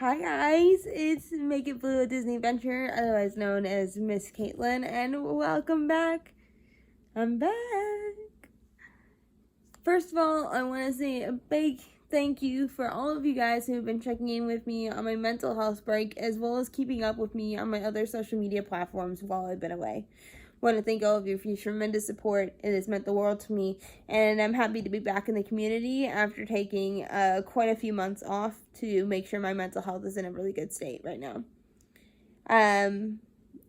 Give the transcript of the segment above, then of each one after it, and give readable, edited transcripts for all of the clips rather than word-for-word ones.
Hi guys, it's Make It Blue Disney Adventure, otherwise known as Miss Caitlin, and welcome back. I'm back. First of all, I want to say a big thank you for all of you guys who have been checking in with me on my mental health break, as well as keeping up with me on my other social media platforms while I've been away. I want to thank all of you for your tremendous support. It has meant the world to me, and I'm happy to be back in the community after taking quite a few months off to make sure my mental health is in a really good state right now. I'm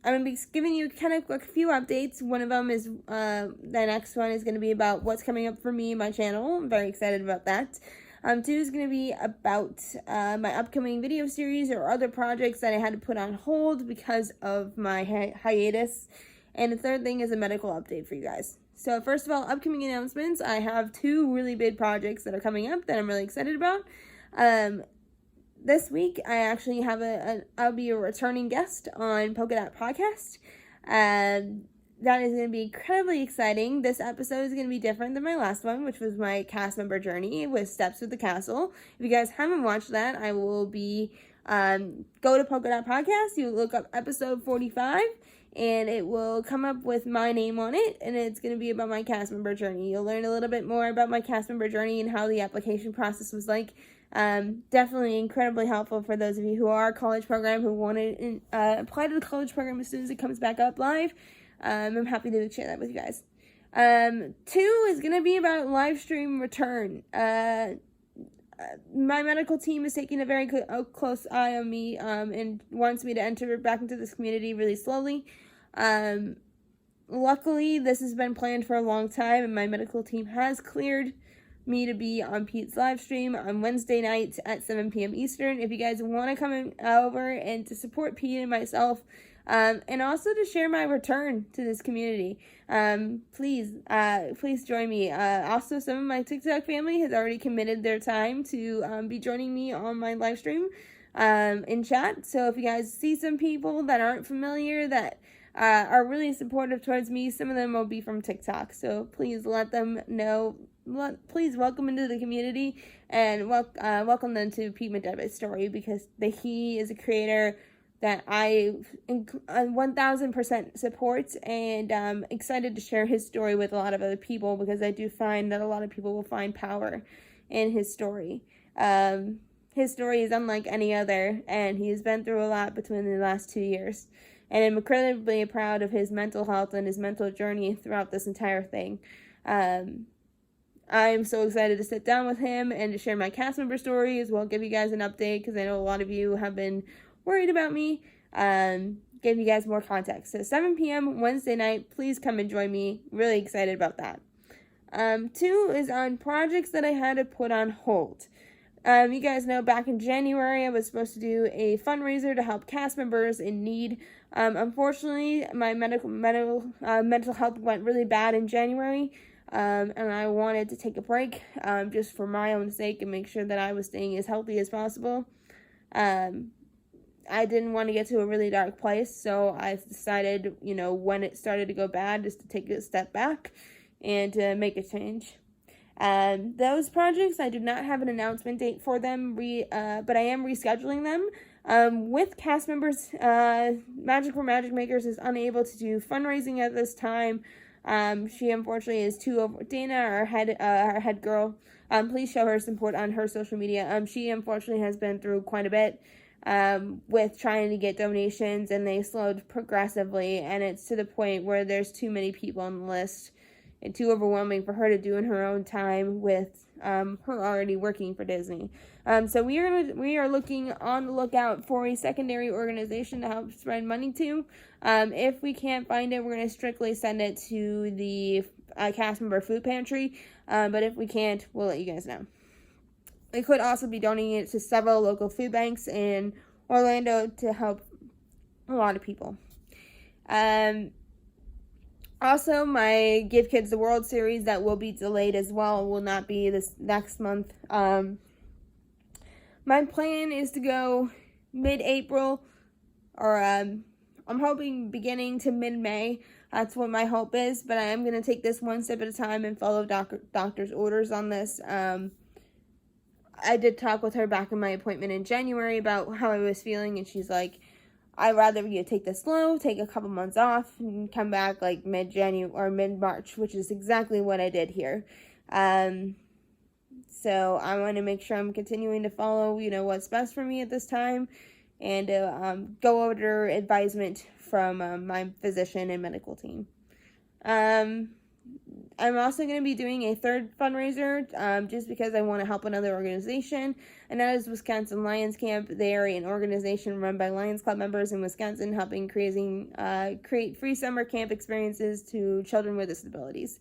going to be giving you kind of a few updates. One of them is, the next one is going to be about what's coming up for me and my channel. I'm very excited about that. 2 is going to be about my upcoming video series or other projects that I had to put on hold because of my hiatus. And the third thing is a medical update for you guys. So first of all, upcoming announcements. I have 2 really big projects that are coming up that I'm really excited about. This week, I actually have I'll be a returning guest on Polka Dot Podcast. That is going to be incredibly exciting. This episode is going to be different than my last one, which was my cast member journey with Steps with the Castle. If you guys haven't watched that, I will be, go to Polka Dot Podcast. You look up episode 45. And it will come up with my name on it, and it's going to be about my cast member journey. You'll learn a little bit more about my cast member journey and how the application process was like. Definitely incredibly helpful for those of you who are college program, who want to apply to the college program as soon as it comes back up live. I'm happy to share that with you guys. 2 is going to be about LiveStream return. My medical team is taking a very close eye on me and wants me to enter back into this community really slowly. Luckily, this has been planned for a long time, and my medical team has cleared me to be on Pete's live stream on Wednesday night at 7 p.m. Eastern. If you guys want to come over and to support Pete and myself, and also to share my return to this community, please join me. Also, some of my TikTok family has already committed their time to be joining me on my live stream in chat. So if you guys see some people that aren't familiar that are really supportive towards me, some of them will be from TikTok. So please let them know. Please welcome into the community and welcome them to Pete Mcdevitt's story, because he is a creator that I 1000% support, and I'm excited to share his story with a lot of other people, because I do find that a lot of people will find power in his story. His story is unlike any other, and he's been through a lot between the last 2 years. And I'm incredibly proud of his mental health and his mental journey throughout this entire thing. I'm so excited to sit down with him and to share my cast member story, as well give you guys an update, because I know a lot of you have been worried about me. Give you guys more context. So 7 p.m. Wednesday night, please come and join me. Really excited about that. 2 is on projects that I had to put on hold. You guys know back in January, I was supposed to do a fundraiser to help cast members in need. Unfortunately, my mental health went really bad in January, and I wanted to take a break just for my own sake and make sure that I was staying as healthy as possible. I didn't want to get to a really dark place, so I decided, when it started to go bad, just to take a step back and to make a change. Those projects, I do not have an announcement date for them, but I am rescheduling them. With cast members, Magic for Magic Makers is unable to do fundraising at this time. She unfortunately is too over. Dana, our head girl, please show her support on her social media. She unfortunately has been through quite a bit with trying to get donations, and they slowed progressively, and it's to the point where there's too many people on the list and too overwhelming for her to do in her own time with her already working for Disney. So we are looking on the lookout for a secondary organization to help spread money to. If we can't find it, we're going to strictly send it to the cast member food pantry. But if we can't, we'll let you guys know. We could also be donating it to several local food banks in Orlando to help a lot of people. Also, my Give Kids the World series that will be delayed as well will not be this next month. My plan is to go mid-April, or I'm hoping beginning to mid-May. That's what my hope is, but I am going to take this one step at a time and follow doctor's orders on this. I did talk with her back in my appointment in January about how I was feeling, and she's like, I'd rather you take this slow, take a couple months off, and come back like mid-January or mid-March, which is exactly what I did here. So I want to make sure I'm continuing to follow, what's best for me at this time, and go over advisement from my physician and medical team. I'm also going to be doing a third fundraiser, just because I want to help another organization, and that is Wisconsin Lions Camp. They are an organization run by Lions Club members in Wisconsin, helping create free summer camp experiences to children with disabilities.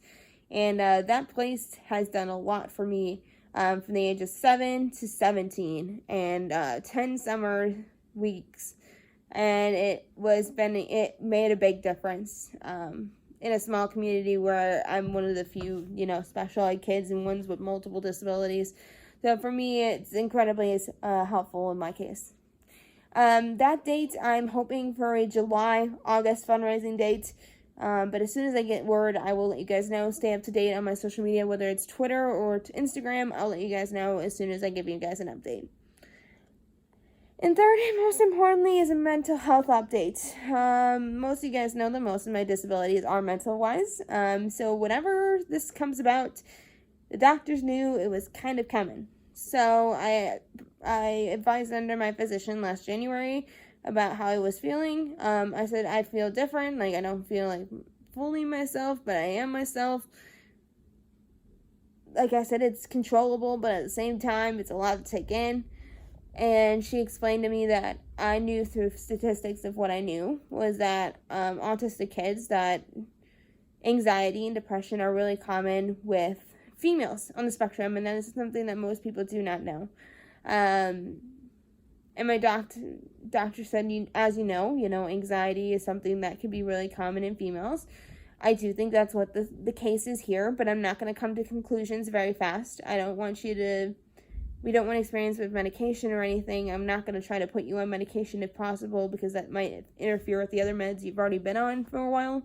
And that place has done a lot for me, from the age of 7 to 17, and 10 summer weeks, and it made a big difference. In a small community where I'm one of the few, special ed kids and ones with multiple disabilities. So for me, it's incredibly helpful in my case. That date, I'm hoping for a July-August fundraising date. But as soon as I get word, I will let you guys know. Stay up to date on my social media, whether it's Twitter or Instagram. I'll let you guys know as soon as I give you guys an update. And third, and most importantly, is a mental health update. Most of you guys know that most of my disabilities are mental-wise. So whenever this comes about, the doctors knew it was kind of coming. So I advised under my physician last January about how I was feeling. I said I feel different. Like, I don't feel like fully myself, but I am myself. Like I said, it's controllable, but at the same time, it's a lot to take in. And she explained to me that I knew through statistics of what I knew was that autistic kids, that anxiety and depression are really common with females on the spectrum, and that is something that most people do not know. And my doctor said, as you know, anxiety is something that can be really common in females. I do think that's what the case is here, but I'm not going to come to conclusions very fast. We don't want to experience with medication or anything. I'm not going to try to put you on medication if possible, because that might interfere with the other meds you've already been on for a while.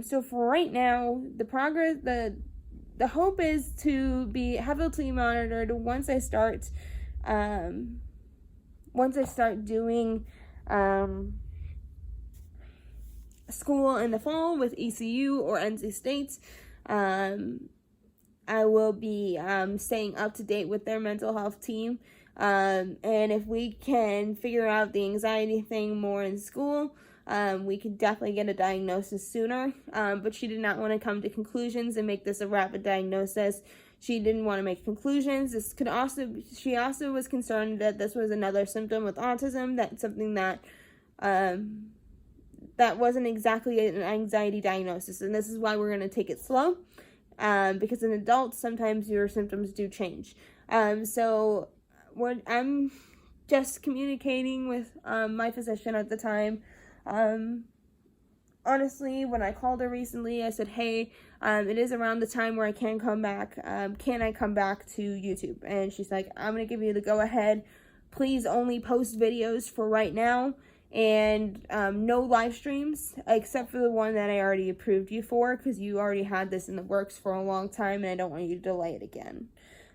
So for right now, the hope is to be heavily monitored once I start doing school in the fall with ECU or NC State. I will be staying up to date with their mental health team. And if we can figure out the anxiety thing more in school, we could definitely get a diagnosis sooner. But she did not want to come to conclusions and make this a rapid diagnosis. She didn't want to make conclusions. She also was concerned that this was another symptom with autism, that's something that wasn't exactly an anxiety diagnosis. And this is why we're going to take it slow. Because in adults, sometimes your symptoms do change. So I'm just communicating with my physician at the time. Honestly, when I called her recently, I said, hey, it is around the time where I can come back. Can I come back to YouTube? And she's like, I'm going to give you the go-ahead. Please only post videos for right now. And no live streams, except for the one that I already approved you for, because you already had this in the works for a long time, and I don't want you to delay it again,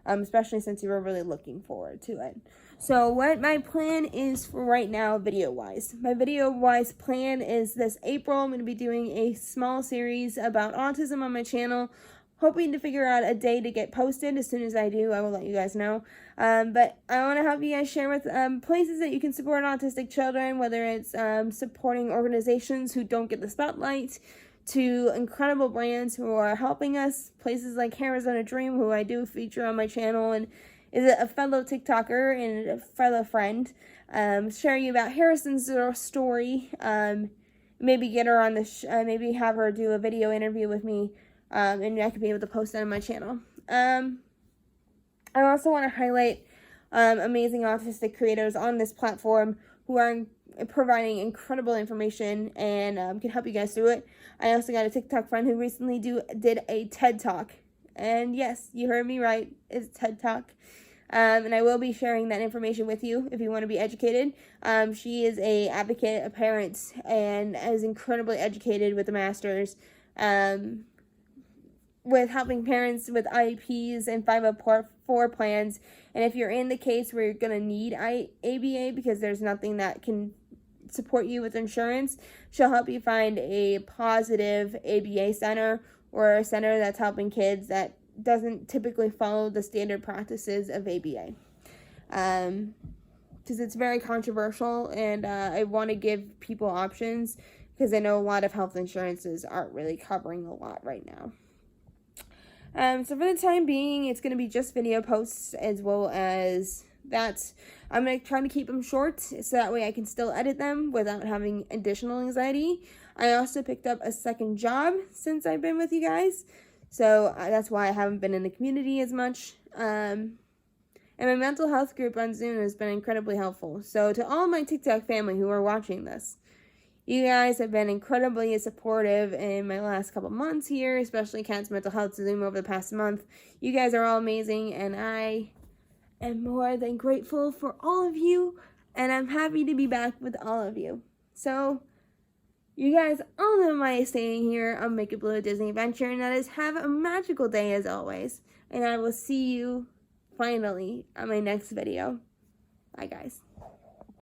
especially since you were really looking forward to it. So what my plan is for right now, video-wise. My video-wise plan is this April, I'm going to be doing a small series about autism on my channel, hoping to figure out a day to get posted. As soon as I do, I will let you guys know. But I want to help you guys share with places that you can support autistic children, whether it's supporting organizations who don't get the spotlight, to incredible brands who are helping us, places like Arizona Dream, who I do feature on my channel, and is a fellow TikToker and a fellow friend, sharing about Harrison's story, maybe get her on the maybe have her do a video interview with me, and I could be able to post that on my channel. I also want to highlight amazing autistic creators on this platform who are providing incredible information and can help you guys through it. I also got a TikTok friend who recently did a TED Talk. And yes, you heard me right, it's TED Talk. And I will be sharing that information with you if you want to be educated. She is a advocate, a parent, and is incredibly educated with a master's. With helping parents with IEPs and 4 plans. And if you're in the case where you're going to need ABA because there's nothing that can support you with insurance, she'll help you find a positive ABA center or a center that's helping kids that doesn't typically follow the standard practices of ABA. Because it's very controversial, and I want to give people options because I know a lot of health insurances aren't really covering a lot right now. So for the time being, it's going to be just video posts, as well as that. I'm going to try to keep them short so that way I can still edit them without having additional anxiety. I also picked up a second job since I've been with you guys, so that's why I haven't been in the community as much. And my mental health group on Zoom has been incredibly helpful. So to all my TikTok family who are watching this, you guys have been incredibly supportive in my last couple months here, especially Cat's Mental Health Zoom over the past month. You guys are all amazing, and I am more than grateful for all of you, and I'm happy to be back with all of you. So, you guys all know my saying here on Make It Blue Disney Adventure, and that is have a magical day as always, and I will see you finally on my next video. Bye, guys.